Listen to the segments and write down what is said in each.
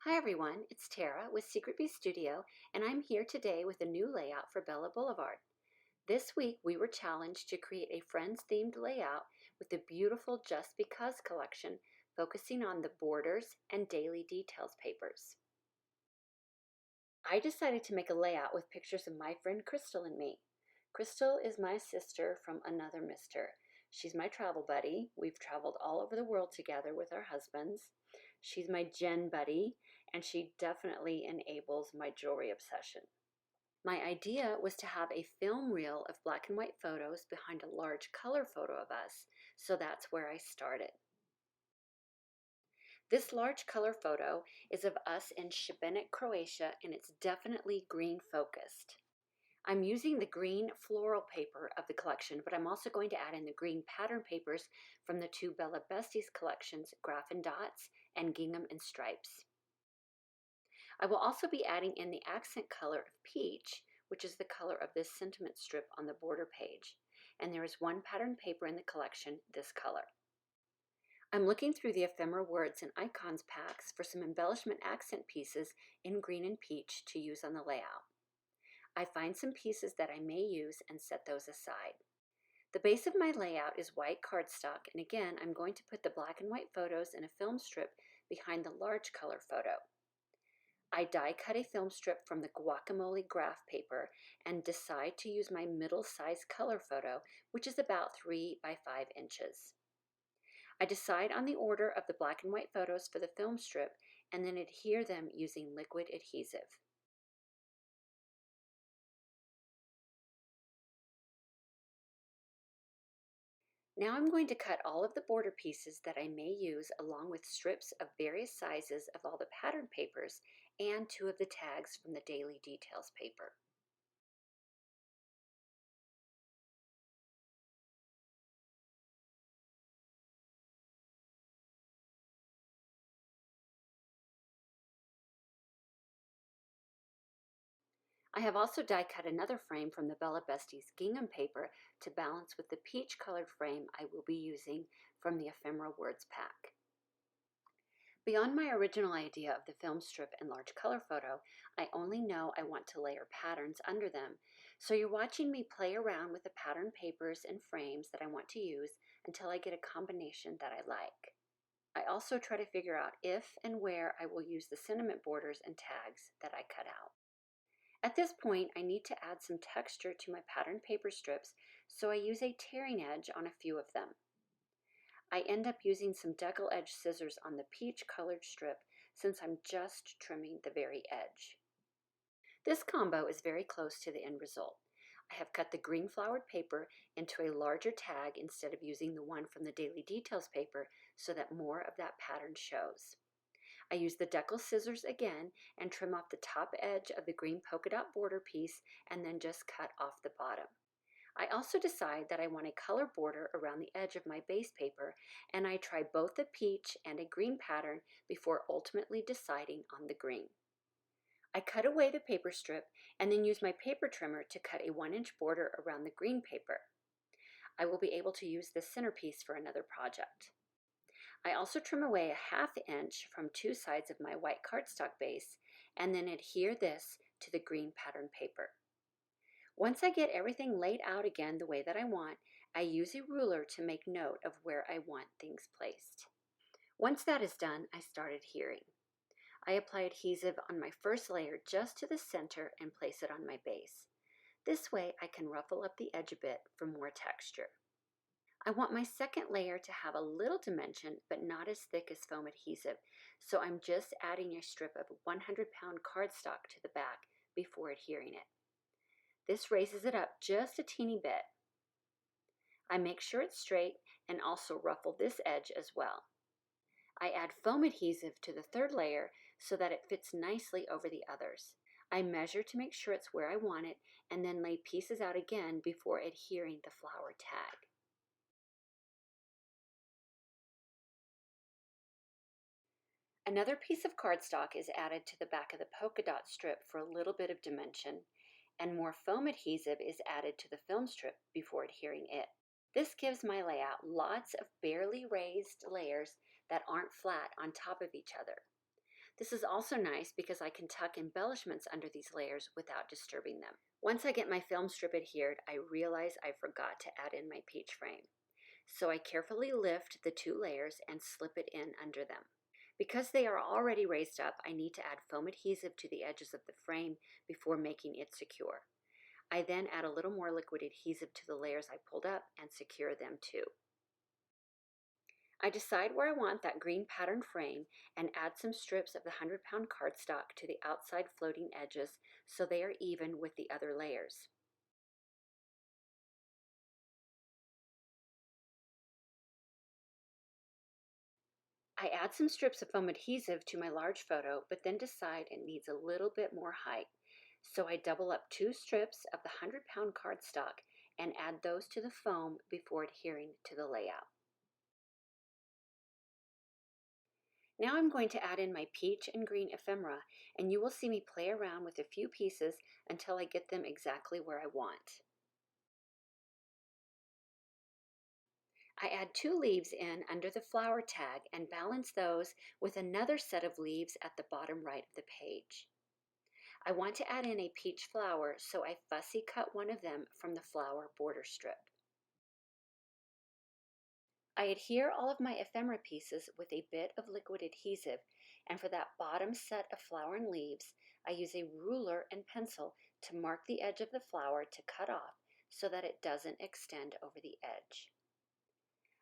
Hi everyone, it's Tara with Secret Bee Studio, and I'm here today with a new layout for Bella Boulevard. This week we were challenged to create a Friends-themed layout with the beautiful Just Because collection, focusing on the borders and daily details papers. I decided to make a layout with pictures of my friend Crystal and me. Crystal is my sister from another mister. She's my travel buddy. We've traveled all over the world together with our husbands. She's my Jen buddy, and she definitely enables my jewelry obsession. My idea was to have a film reel of black and white photos behind a large color photo of us, so that's where I started. This large color photo is of us in Šibenik, Croatia, and it's definitely green focused. I'm using the green floral paper of the collection, but I'm also going to add in the green pattern papers from the two Bella Besties collections, Graph and Dots and Gingham and Stripes. I will also be adding in the accent color of peach, which is the color of this sentiment strip on the border page. And there is one pattern paper in the collection this color. I'm looking through the ephemera words and icons packs for some embellishment accent pieces in green and peach to use on the layout. I find some pieces that I may use and set those aside. The base of my layout is white cardstock, and again I'm going to put the black and white photos in a film strip behind the large color photo. I die cut a film strip from the guacamole graph paper and decide to use my middle size color photo, which is about 3 by 5 inches. I decide on the order of the black and white photos for the film strip and then adhere them using liquid adhesive. Now I'm going to cut all of the border pieces that I may use along with strips of various sizes of all the pattern papers and 2 of the tags from the daily details paper. I have also die cut another frame from the Bella Besties gingham paper to balance with the peach colored frame I will be using from the ephemera words pack. Beyond my original idea of the film strip and large color photo, I only know I want to layer patterns under them, so you're watching me play around with the pattern papers and frames that I want to use until I get a combination that I like. I also try to figure out if and where I will use the sentiment borders and tags that I cut out. At this point, I need to add some texture to my pattern paper strips, so I use a tearing edge on a few of them. I end up using some deckle edge scissors on the peach colored strip since I'm just trimming the very edge. This combo is very close to the end result. I have cut the green flowered paper into a larger tag instead of using the one from the daily details paper so that more of that pattern shows. I use the deckle scissors again and trim off the top edge of the green polka dot border piece and then just cut off the bottom. I also decide that I want a color border around the edge of my base paper, and I try both a peach and a green pattern before ultimately deciding on the green. I cut away the paper strip and then use my paper trimmer to cut a 1-inch border around the green paper. I will be able to use this centerpiece for another project. I also trim away a 1/2 inch from 2 sides of my white cardstock base and then adhere this to the green pattern paper. Once I get everything laid out again the way that I want, I use a ruler to make note of where I want things placed. Once that is done, I start adhering. I apply adhesive on my first layer just to the center and place it on my base. This way I can ruffle up the edge a bit for more texture. I want my second layer to have a little dimension but not as thick as foam adhesive, so I'm just adding a strip of 100-pound cardstock to the back before adhering it. This raises it up just a teeny bit. I make sure it's straight and also ruffle this edge as well. I add foam adhesive to the third layer so that it fits nicely over the others. I measure to make sure it's where I want it and then lay pieces out again before adhering the flower tag. Another piece of cardstock is added to the back of the polka dot strip for a little bit of dimension, and more foam adhesive is added to the film strip before adhering it. This gives my layout lots of barely raised layers that aren't flat on top of each other. This is also nice because I can tuck embellishments under these layers without disturbing them. Once I get my film strip adhered, I realize I forgot to add in my peach frame. So I carefully lift the 2 layers and slip it in under them. Because they are already raised up, I need to add foam adhesive to the edges of the frame before making it secure. I then add a little more liquid adhesive to the layers I pulled up and secure them too. I decide where I want that green pattern frame and add some strips of the 100-pound cardstock to the outside floating edges so they are even with the other layers. I add some strips of foam adhesive to my large photo, but then decide it needs a little bit more height. So I double up 2 strips of the 100-pound cardstock and add those to the foam before adhering to the layout. Now I'm going to add in my peach and green ephemera, and you will see me play around with a few pieces until I get them exactly where I want. I add 2 leaves in under the flower tag and balance those with another set of leaves at the bottom right of the page. I want to add in a peach flower, so I fussy cut one of them from the flower border strip. I adhere all of my ephemera pieces with a bit of liquid adhesive, and for that bottom set of flower and leaves, I use a ruler and pencil to mark the edge of the flower to cut off so that it doesn't extend over the edge.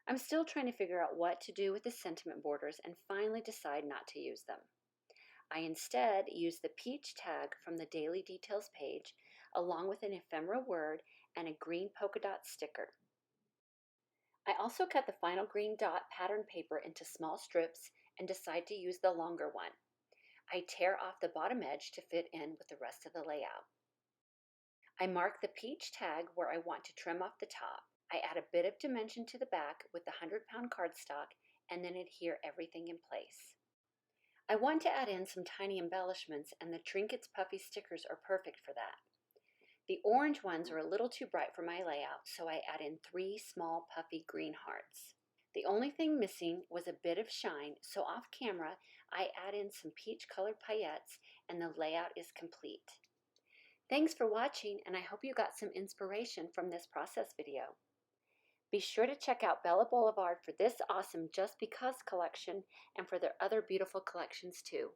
I'm still trying to figure out what to do with the sentiment borders and finally decide not to use them. I instead use the peach tag from the Daily Details page along with an ephemera word and a green polka dot sticker. I also cut the final green dot pattern paper into small strips and decide to use the longer one. I tear off the bottom edge to fit in with the rest of the layout. I mark the peach tag where I want to trim off the top. I add a bit of dimension to the back with the 100-pound cardstock and then adhere everything in place. I want to add in some tiny embellishments, and the Trinkets Puffy stickers are perfect for that. The orange ones are a little too bright for my layout, so I add in 3 small puffy green hearts. The only thing missing was a bit of shine, so off camera I add in some peach colored paillettes and the layout is complete. Thanks for watching, and I hope you got some inspiration from this process video. Be sure to check out Bella Boulevard for this awesome Just Because collection and for their other beautiful collections too.